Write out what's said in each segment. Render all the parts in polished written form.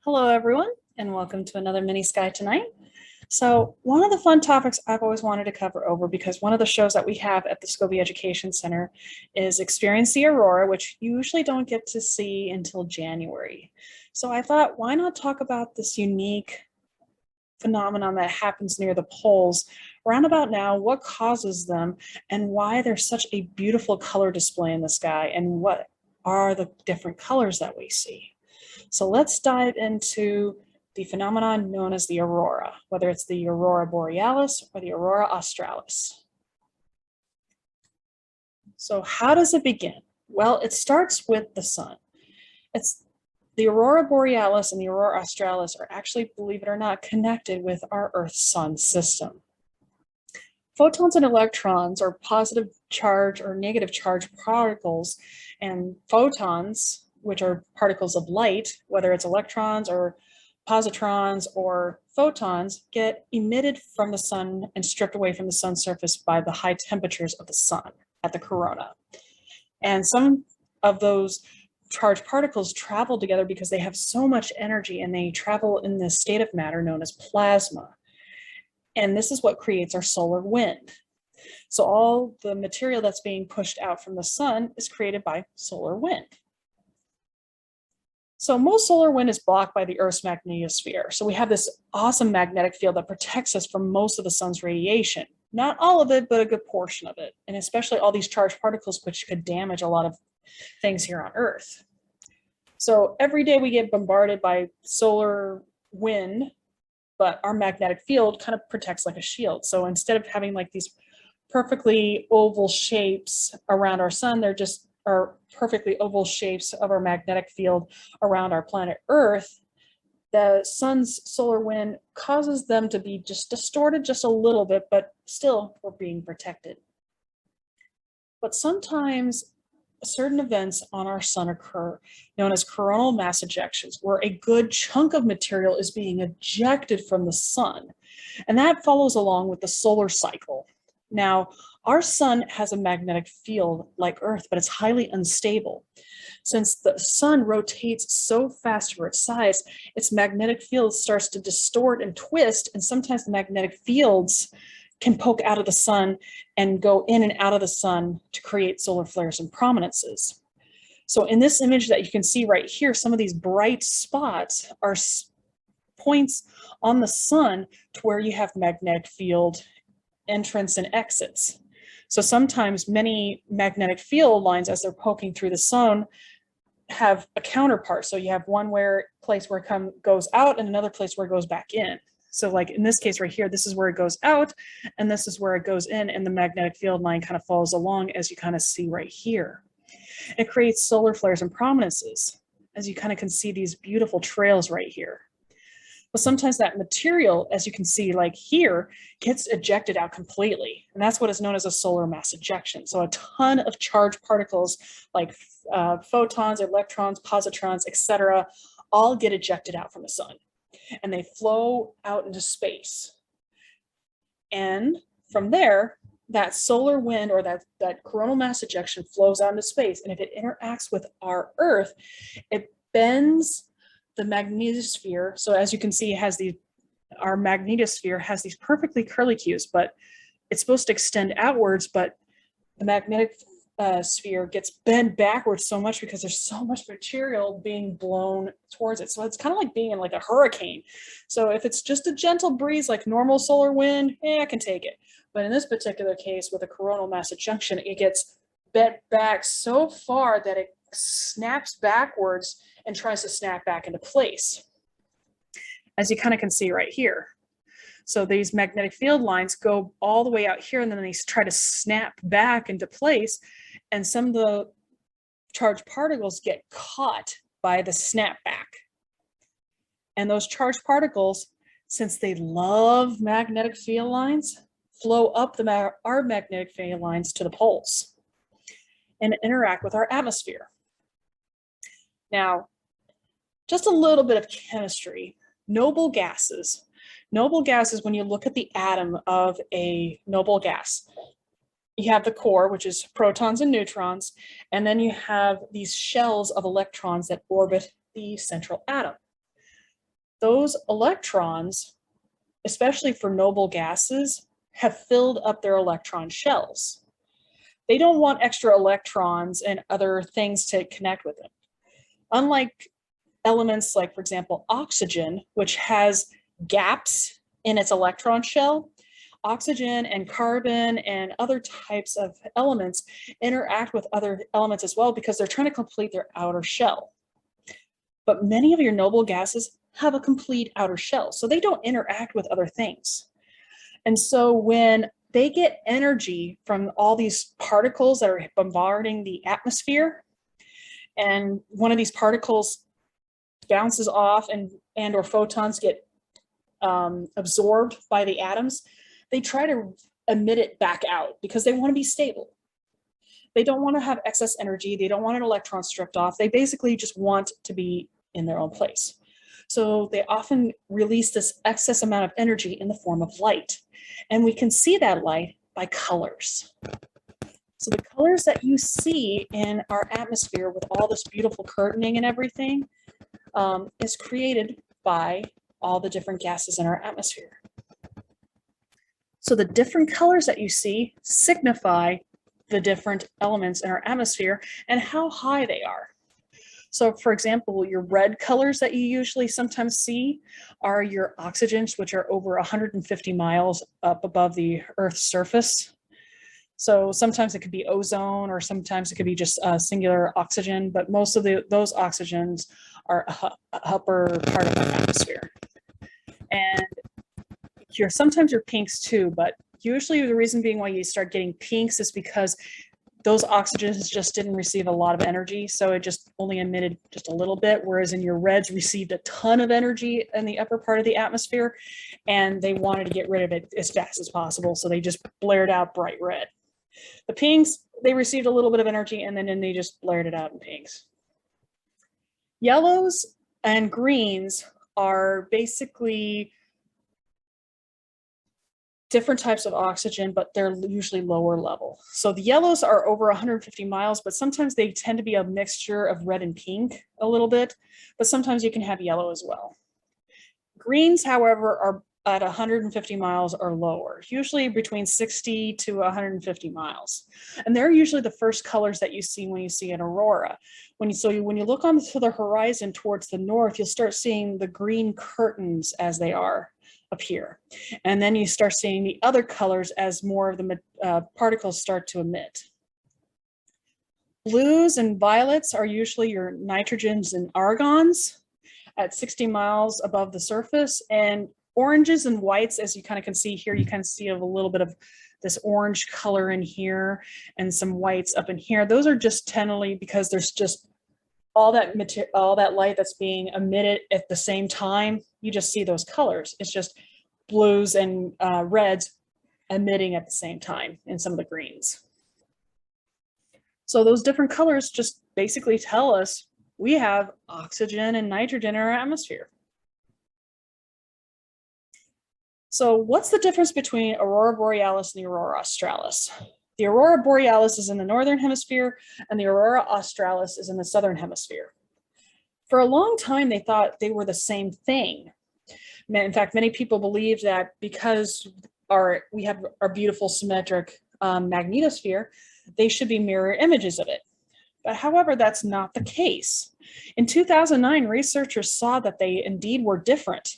Hello, everyone, and welcome to another Mini Sky Tonight. So one of the fun topics I've always wanted to cover over, because one of the shows that we have at the Scobie Education Center is Experience the Aurora, which you usually don't get to see until January. So I thought, why not talk about this unique phenomenon that happens near the poles around about now, what causes them, and why there's such a beautiful color display in the sky, and what are the different colors that we see. So let's dive into the phenomenon known as the aurora, whether it's the Aurora Borealis or the Aurora Australis. So how does it begin? Well, it starts with the sun. It's the Aurora Borealis and the Aurora Australis are actually, believe it or not, connected with our Earth-Sun system. Photons and electrons are positive charge or negative charge particles, and photons, which are particles of light, whether it's electrons or positrons or photons, get emitted from the sun and stripped away from the sun's surface by the high temperatures of the sun at the corona. And some of those charged particles travel together because they have so much energy, and they travel in this state of matter known as plasma. And this is what creates our solar wind. So all the material that's being pushed out from the sun is created by solar wind. So most solar wind is blocked by the Earth's magnetosphere. So we have this awesome magnetic field that protects us from most of the sun's radiation. Not all of it, but a good portion of it. And especially all these charged particles, which could damage a lot of things here on Earth. So every day we get bombarded by solar wind, but our magnetic field kind of protects like a shield. So instead of having like these perfectly oval shapes around our sun, they're just are perfectly oval shapes of our magnetic field around our planet Earth. The sun's solar wind causes them to be just distorted just a little bit, but still we're being protected. But sometimes certain events on our sun occur, known as coronal mass ejections, where a good chunk of material is being ejected from the sun. And that follows along with the solar cycle. Now, our sun has a magnetic field like Earth, but it's highly unstable. Since the sun rotates so fast for its size, its magnetic field starts to distort and twist, and sometimes the magnetic fields can poke out of the sun and go in and out of the sun to create solar flares and prominences. So in this image that you can see right here, some of these bright spots are points on the sun to where you have magnetic field entrance and exits. So sometimes many magnetic field lines, as they're poking through the sun, have a counterpart. So you have one place where it goes out and another place where it goes back in. So like in this case right here, this is where it goes out and this is where it goes in, and the magnetic field line kind of follows along, as you kind of see right here. It creates solar flares and prominences, as you kind of can see these beautiful trails right here. But sometimes that material, as you can see like here, gets ejected out completely. And that's what is known as a solar mass ejection. So a ton of charged particles like photons, electrons, positrons, etc., all get ejected out from the sun. And they flow out into space. And from there, that solar wind or that coronal mass ejection flows out into space. And if it interacts with our Earth, it bends the magnetosphere. So as you can see, our magnetosphere has these perfectly curlicues, but it's supposed to extend outwards, but the magnetic sphere gets bent backwards so much because there's so much material being blown towards it. So it's kind of like being in like a hurricane. So if it's just a gentle breeze like normal solar wind, I can take it. But in this particular case with a coronal mass ejection, it gets bent back so far that it snaps backwards and tries to snap back into place, as you kind of can see right here. So these magnetic field lines go all the way out here, and then they try to snap back into place, and some of the charged particles get caught by the snapback. And those charged particles, since they love magnetic field lines, flow up our magnetic field lines to the poles and interact with our atmosphere. Now, just a little bit of chemistry. Noble gases, when you look at the atom of a noble gas, you have the core, which is protons and neutrons, and then you have these shells of electrons that orbit the central atom. those electrons, especially for noble gases, have filled up their electron shells. They don't want extra electrons and other things to connect with them. Unlike elements like, for example, oxygen, which has gaps in its electron shell, oxygen and carbon and other types of elements interact with other elements as well because they're trying to complete their outer shell. But many of your noble gases have a complete outer shell, so they don't interact with other things. And so when they get energy from all these particles that are bombarding the atmosphere, and one of these particles bounces off and or photons get absorbed by the atoms, they try to emit it back out because they want to be stable. They don't want to have excess energy. They don't want an electron stripped off. They basically just want to be in their own place. So they often release this excess amount of energy in the form of light. And we can see that light by colors. So the colors that you see in our atmosphere with all this beautiful curtaining and everything is created by all the different gases in our atmosphere. So the different colors that you see signify the different elements in our atmosphere and how high they are. So for example, your red colors that you usually sometimes see are your oxygens, which are over 150 miles up above the Earth's surface. So sometimes it could be ozone, or sometimes it could be just singular oxygen, but most of those oxygens are upper part of the atmosphere. And sometimes your pinks too, but usually the reason being why you start getting pinks is because those oxygens just didn't receive a lot of energy, so it just only emitted just a little bit, whereas in your reds received a ton of energy in the upper part of the atmosphere, and they wanted to get rid of it as fast as possible, so they just blared out bright red. The pinks, they received a little bit of energy, and then they just blared it out in pinks. Yellows and greens are basically different types of oxygen, but they're usually lower level. So the yellows are over 150 miles, but sometimes they tend to be a mixture of red and pink a little bit, but sometimes you can have yellow as well. Greens, however, are at 150 miles or lower, usually between 60 to 150 miles. And they're usually the first colors that you see when you see an aurora. When you look onto the horizon towards the north, you'll start seeing the green curtains as they are appear. And then you start seeing the other colors as more of the particles start to emit. Blues and violets are usually your nitrogens and argons at 60 miles above the surface, and oranges and whites, as you kind of can see here, you kind of see a little bit of this orange color in here and some whites up in here. Those are just generally because there's just all that light that's being emitted at the same time. You just see those colors. It's just blues and reds emitting at the same time, and some of the greens. So those different colors just basically tell us we have oxygen and nitrogen in our atmosphere. So what's the difference between Aurora Borealis and the Aurora Australis? The Aurora Borealis is in the northern hemisphere, and the Aurora Australis is in the southern hemisphere. For a long time, they thought they were the same thing. In fact, many people believe that because we have our beautiful symmetric magnetosphere, they should be mirror images of it. But however, that's not the case. In 2009, researchers saw that they indeed were different.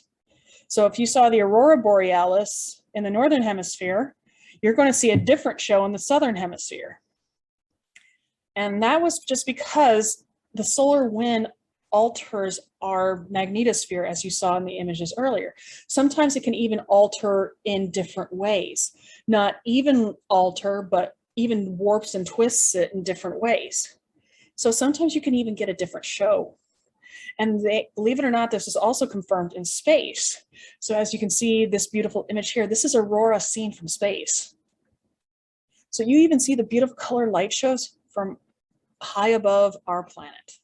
So if you saw the Aurora Borealis in the northern hemisphere, you're going to see a different show in the southern hemisphere. And that was just because the solar wind alters our magnetosphere, as you saw in the images earlier. Sometimes it can even alter in different ways. Not even alter, but even warps and twists it in different ways. So sometimes you can even get a different show. And believe it or not, this is also confirmed in space. So as you can see this beautiful image here, this is Aurora seen from space. So you even see the beautiful color light shows from high above our planet.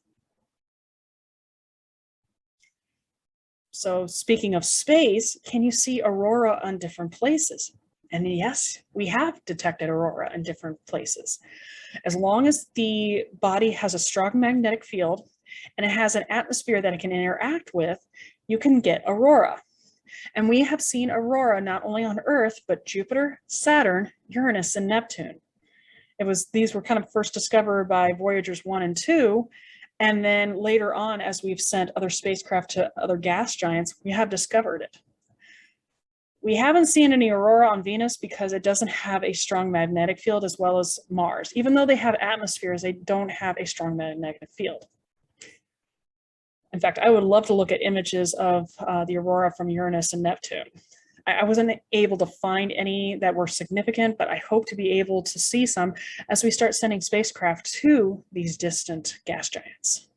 So speaking of space, can you see aurora on different places? And yes, we have detected aurora in different places. As long as the body has a strong magnetic field and it has an atmosphere that it can interact with, you can get aurora. And we have seen aurora not only on Earth, but Jupiter, Saturn, Uranus, and Neptune. These were kind of first discovered by Voyagers 1 and 2. And then later on, as we've sent other spacecraft to other gas giants, we have discovered it. We haven't seen any aurora on Venus because it doesn't have a strong magnetic field as well as Mars. Even though they have atmospheres, they don't have a strong magnetic field. In fact, I would love to look at images of the aurora from Uranus and Neptune. I wasn't able to find any that were significant, but I hope to be able to see some as we start sending spacecraft to these distant gas giants.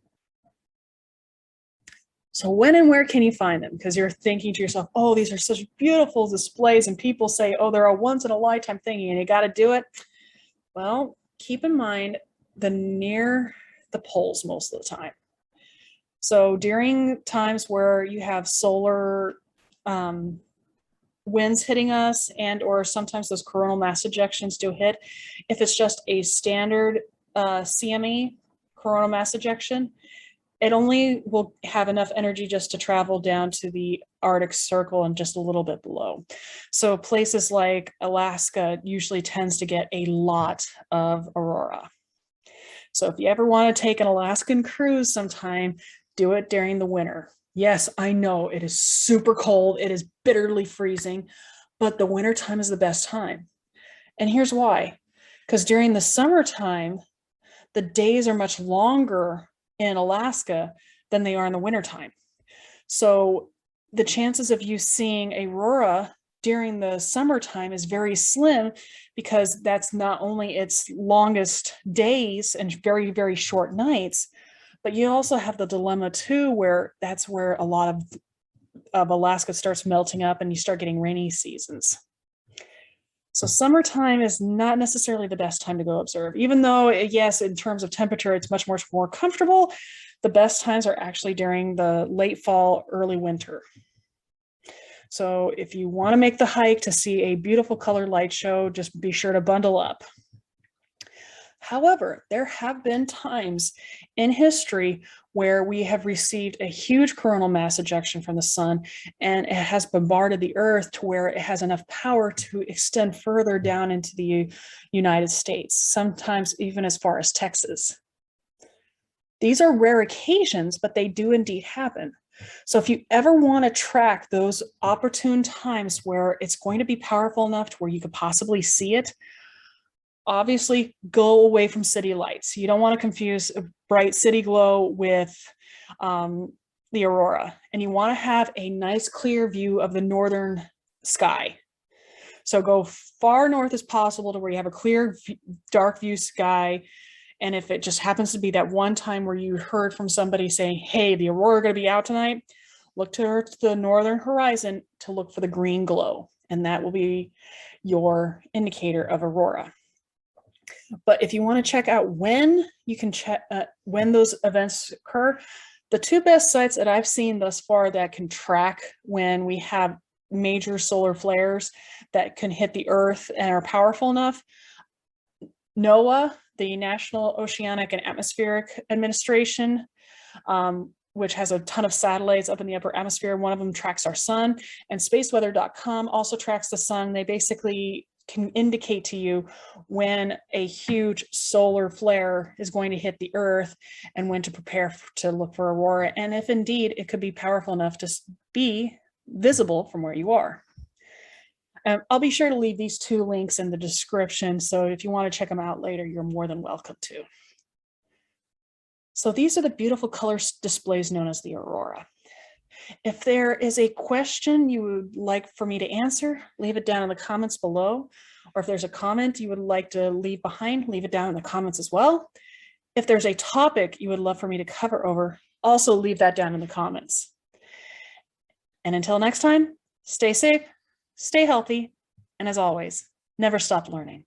So when and where can you find them? Because you're thinking to yourself, oh, these are such beautiful displays, and people say, oh, they're a once in a lifetime thingy and you got to do it. Well, keep in mind near the poles most of the time. So during times where you have solar winds hitting us, and or sometimes those coronal mass ejections do hit, if it's just a standard CME, coronal mass ejection, it only will have enough energy just to travel down to the Arctic Circle and just a little bit below. So places like Alaska usually tends to get a lot of aurora. So if you ever want to take an Alaskan cruise sometime, do it during the winter. Yes, I know it is super cold. It is bitterly freezing, but the winter time is the best time. And here's why. Because during the summertime, the days are much longer in Alaska than they are in the wintertime. So the chances of you seeing aurora during the summertime is very slim, because that's not only its longest days and very, very short nights, but you also have the dilemma too, where that's where a lot of Alaska starts melting up and you start getting rainy seasons. So summertime is not necessarily the best time to go observe, even though, yes, in terms of temperature, it's much more comfortable. The best times are actually during the late fall, early winter. So if you want to make the hike to see a beautiful colored light show, just be sure to bundle up. However, there have been times in history where we have received a huge coronal mass ejection from the sun, and it has bombarded the Earth to where it has enough power to extend further down into the United States, sometimes even as far as Texas. These are rare occasions, but they do indeed happen. So if you ever want to track those opportune times where it's going to be powerful enough to where you could possibly see it, obviously go away from city lights. You don't want to confuse a bright city glow with the aurora. And you want to have a nice clear view of the northern sky. So go far north as possible to where you have a clear, dark view sky. And if it just happens to be that one time where you heard from somebody saying, hey, the aurora are going to be out tonight, look to the northern horizon to look for the green glow. And that will be your indicator of aurora. But if you want to check out when you can check when those events occur, the two best sites that I've seen thus far that can track when we have major solar flares that can hit the Earth and are powerful enough, NOAA, the National Oceanic and Atmospheric Administration, which has a ton of satellites up in the upper atmosphere. One of them tracks our sun, and spaceweather.com also tracks the sun. They basically can indicate to you when a huge solar flare is going to hit the Earth and when to prepare to look for aurora, and if indeed it could be powerful enough to be visible from where you are. I'll be sure to leave these two links in the description, so if you want to check them out later, you're more than welcome to. So these are the beautiful color displays known as the aurora. If there is a question you would like for me to answer, leave it down in the comments below. Or if there's a comment you would like to leave behind, leave it down in the comments as well. If there's a topic you would love for me to cover over, also leave that down in the comments. And until next time, stay safe, stay healthy, and as always, never stop learning.